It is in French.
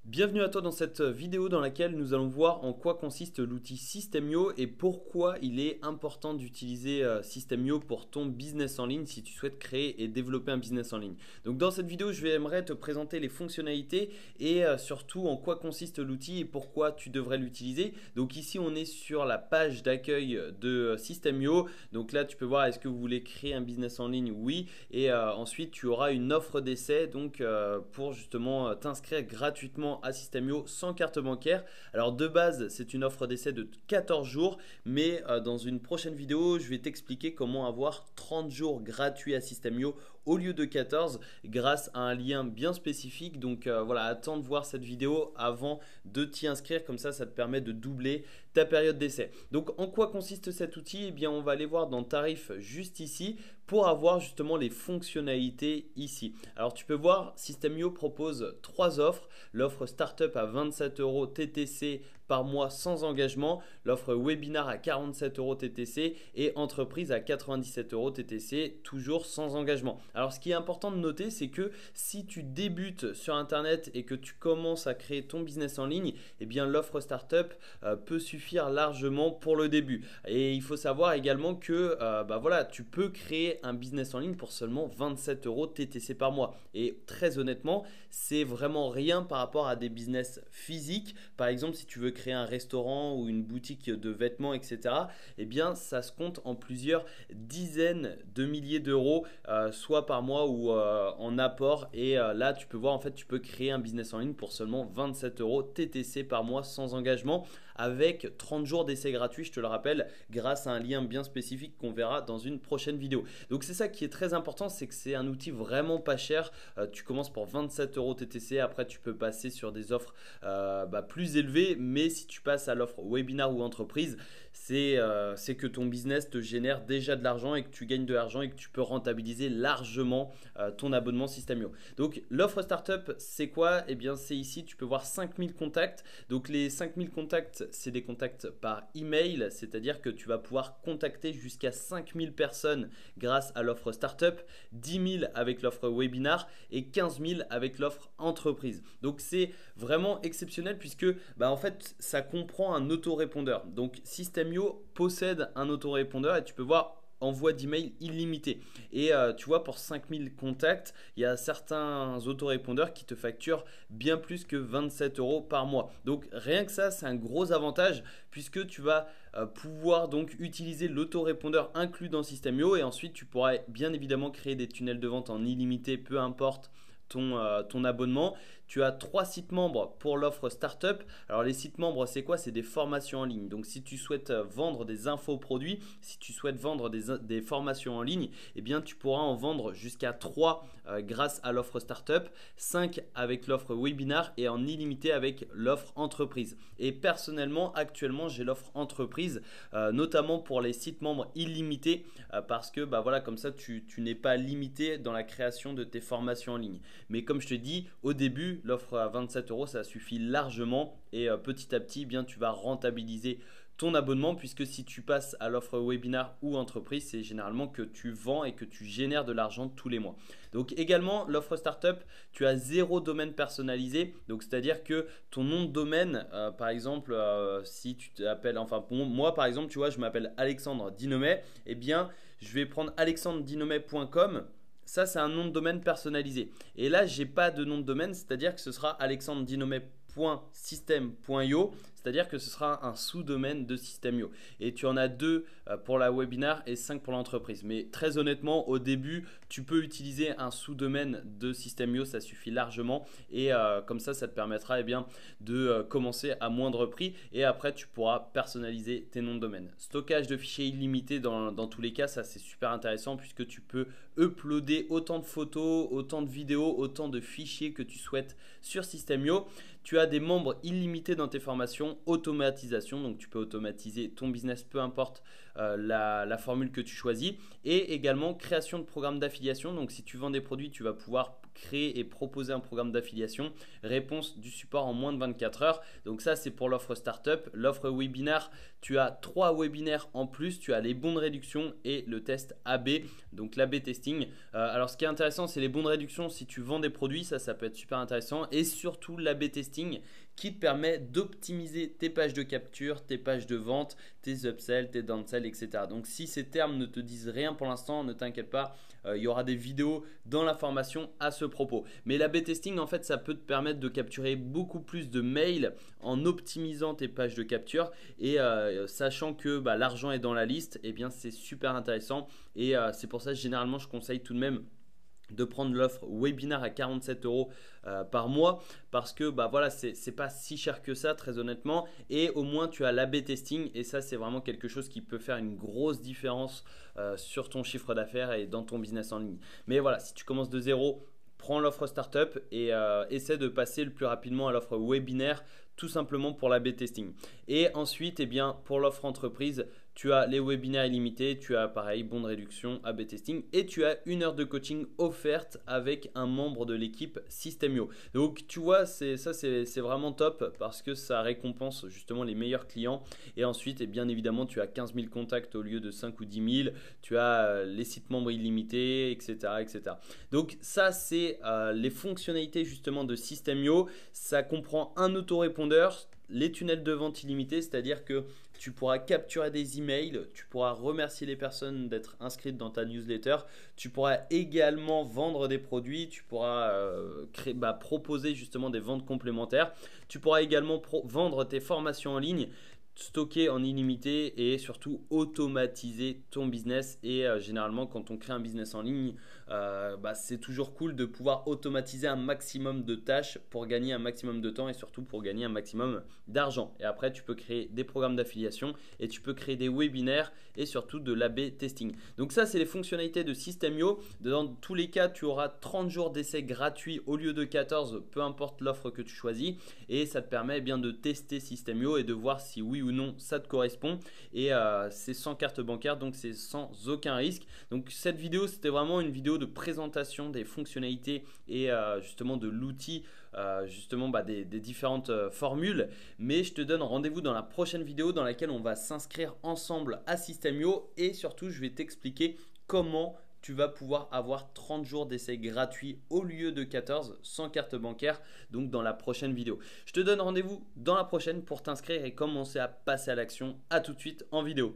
Bienvenue à toi dans cette vidéo dans laquelle nous allons voir en quoi consiste l'outil System.io et pourquoi il est important d'utiliser System.io pour ton business en ligne si tu souhaites créer et développer un business en ligne. Donc dans cette vidéo, j'aimerais te présenter les fonctionnalités et surtout en quoi consiste l'outil et pourquoi tu devrais l'utiliser. Donc ici, on est sur la page d'accueil de System.io. Donc là, tu peux voir est-ce que vous voulez créer un business en ligne? Oui. Et ensuite, tu auras une offre d'essai donc pour justement t'inscrire gratuitement à System.io sans carte bancaire. Alors de base, c'est une offre d'essai de 14 jours, mais dans une prochaine vidéo, je vais t'expliquer comment avoir 30 jours gratuits à System.io au lieu de 14 grâce à un lien bien spécifique. Donc voilà, attends de voir cette vidéo avant de t'y inscrire, comme ça te permet de doubler ta période d'essai. Donc en quoi consiste cet outil? Eh bien on va aller voir dans tarifs juste ici pour avoir justement les fonctionnalités ici. Alors tu peux voir, System.io propose trois offres. L'offre Startup à 27 euros TTC par mois sans engagement, l'offre Webinar à 47 euros TTC et Entreprise à 97 euros TTC, toujours sans engagement. Alors ce qui est important de noter, c'est que si tu débutes sur Internet et que tu commences à créer ton business en ligne, eh bien l'offre Startup peut suffire largement pour le début. Et il faut savoir également que voilà, tu peux créer un business en ligne pour seulement 27 euros TTC par mois. Et très honnêtement, c'est vraiment rien par rapport à des business physiques. Par exemple, si tu veux créer un restaurant ou une boutique de vêtements, etc., eh bien, ça se compte en plusieurs dizaines de milliers d'euros, soit par mois ou en apport. Et là, tu peux voir, en fait, tu peux créer un business en ligne pour seulement 27 euros TTC par mois sans engagement, avec 30 jours d'essai gratuit, je te le rappelle, grâce à un lien bien spécifique qu'on verra dans une prochaine vidéo. Donc c'est ça qui est très important, c'est que c'est un outil vraiment pas cher. Tu commences pour 27 euros TTC, après tu peux passer sur des offres plus élevées, mais si tu passes à l'offre webinar ou entreprise, c'est que ton business te génère déjà de l'argent et que tu gagnes de l'argent et que tu peux rentabiliser largement ton abonnement System.io. Donc l'offre startup, c'est quoi? Eh bien c'est ici, tu peux voir 5000 contacts. Donc les 5000 contacts, c'est des contacts par email, c'est-à-dire que tu vas pouvoir contacter jusqu'à 5000 personnes grâce à l'offre startup, 10 000 avec l'offre webinar et 15 000 avec l'offre entreprise. Donc c'est vraiment exceptionnel puisque en fait ça comprend un autorépondeur. Donc System.io possède un autorépondeur et tu peux voir envoi d'email illimité. Et tu vois, pour 5000 contacts, il y a certains autorépondeurs qui te facturent bien plus que 27 euros par mois. Donc rien que ça, c'est un gros avantage puisque tu vas pouvoir donc utiliser l'autorépondeur inclus dans System.io et ensuite tu pourras bien évidemment créer des tunnels de vente en illimité, peu importe ton abonnement. Tu as 3 sites membres pour l'offre startup. Alors les sites membres, c'est quoi? C'est des formations en ligne. Donc si tu souhaites vendre des infoproduits, si tu souhaites vendre des formations en ligne, eh bien tu pourras en vendre jusqu'à 3 grâce à l'offre startup, 5 avec l'offre webinar et en illimité avec l'offre entreprise. Et personnellement, actuellement, j'ai l'offre entreprise, notamment pour les sites membres illimités, parce que voilà, comme ça, tu n'es pas limité dans la création de tes formations en ligne. Mais comme je te dis, au début, l'offre à 27 euros, ça suffit largement et petit à petit, eh bien, tu vas rentabiliser ton abonnement puisque si tu passes à l'offre webinar ou entreprise, c'est généralement que tu vends et que tu génères de l'argent tous les mois. Donc également, l'offre startup, tu as 0 domaine personnalisé. Donc c'est-à-dire que ton nom de domaine, par exemple, si tu t'appelles, enfin pour moi par exemple, tu vois, je m'appelle Alexandre Dinomet, eh bien, je vais prendre alexandredinomet.com. Ça, c'est un nom de domaine personnalisé. Et là, j'ai pas de nom de domaine, c'est-à-dire que ce sera alexandredinomet.system.io, c'est-à-dire que ce sera un sous-domaine de System.io. Et tu en as 2 pour la webinar et 5 pour l'entreprise. Mais très honnêtement, au début, tu peux utiliser un sous-domaine de System.io, ça suffit largement. Et comme ça te permettra bien, de commencer à moindre prix. Et après, tu pourras personnaliser tes noms de domaine. Stockage de fichiers illimité dans tous les cas, ça c'est super intéressant puisque tu peux uploader autant de photos, autant de vidéos, autant de fichiers que tu souhaites sur System.io. Tu as des membres illimités dans tes formations, automatisation, donc tu peux automatiser ton business, peu importe la formule que tu choisis, et également création de programmes d'affiliation. Donc si tu vends des produits, tu vas pouvoir créer et proposer un programme d'affiliation. Réponse du support en moins de 24 heures. Donc ça, c'est pour l'offre startup. L'offre webinaire, tu as 3 webinaires en plus. Tu as les bons de réduction et le test AB, donc l'AB testing. Alors ce qui est intéressant, c'est les bons de réduction. Si tu vends des produits, ça peut être super intéressant. Et surtout l'AB testing qui te permet d'optimiser tes pages de capture, tes pages de vente, tes upsells, tes downsells, etc. Donc si ces termes ne te disent rien pour l'instant, ne t'inquiète pas, il y aura des vidéos dans la formation à ce propos. Mais l'A/B testing, en fait, ça peut te permettre de capturer beaucoup plus de mails en optimisant tes pages de capture et sachant que l'argent est dans la liste, eh bien c'est super intéressant et c'est pour ça que généralement je conseille tout de même de prendre l'offre webinaire à 47 euros par mois parce que voilà, c'est pas si cher que ça très honnêtement et au moins tu as l'A/B testing et ça c'est vraiment quelque chose qui peut faire une grosse différence sur ton chiffre d'affaires et dans ton business en ligne. Mais voilà, si tu commences de zéro, prends l'offre startup et essaie de passer le plus rapidement à l'offre webinaire tout simplement pour l'A/B testing. Et ensuite, eh bien, pour l'offre entreprise, tu as les webinaires illimités, tu as pareil, bon de réduction, A/B testing et tu as 1 heure de coaching offerte avec un membre de l'équipe Systemio. Donc tu vois, c'est vraiment top parce que ça récompense justement les meilleurs clients. Et ensuite, et bien évidemment, tu as 15 000 contacts au lieu de 5 ou 10 000. Tu as les sites membres illimités, etc. etc. Donc ça, c'est les fonctionnalités justement de Systemio. Ça comprend un autorépondeur, les tunnels de vente illimités, c'est-à-dire que tu pourras capturer des emails, tu pourras remercier les personnes d'être inscrites dans ta newsletter, tu pourras également vendre des produits, tu pourras proposer justement des ventes complémentaires, tu pourras également vendre tes formations en ligne, stocker en illimité et surtout automatiser ton business. Et généralement quand on crée un business en ligne, c'est toujours cool de pouvoir automatiser un maximum de tâches pour gagner un maximum de temps et surtout pour gagner un maximum d'argent. Et après tu peux créer des programmes d'affiliation et tu peux créer des webinaires et surtout de l'A/B testing. Donc ça, c'est les fonctionnalités de Systemio. Dans tous les cas, tu auras 30 jours d'essai gratuits au lieu de 14, peu importe l'offre que tu choisis, et ça te permet bien de tester Systemio et de voir si oui ou non ça te correspond. Et c'est sans carte bancaire, donc c'est sans aucun risque. Donc cette vidéo, c'était vraiment une vidéo de présentation des fonctionnalités et justement de l'outil, des différentes formules. Mais je te donne rendez-vous dans la prochaine vidéo dans laquelle on va s'inscrire ensemble à Systemio et surtout je vais t'expliquer comment tu vas pouvoir avoir 30 jours d'essai gratuit au lieu de 14 sans carte bancaire, donc dans la prochaine vidéo. Je te donne rendez-vous dans la prochaine pour t'inscrire et commencer à passer à l'action. À tout de suite en vidéo.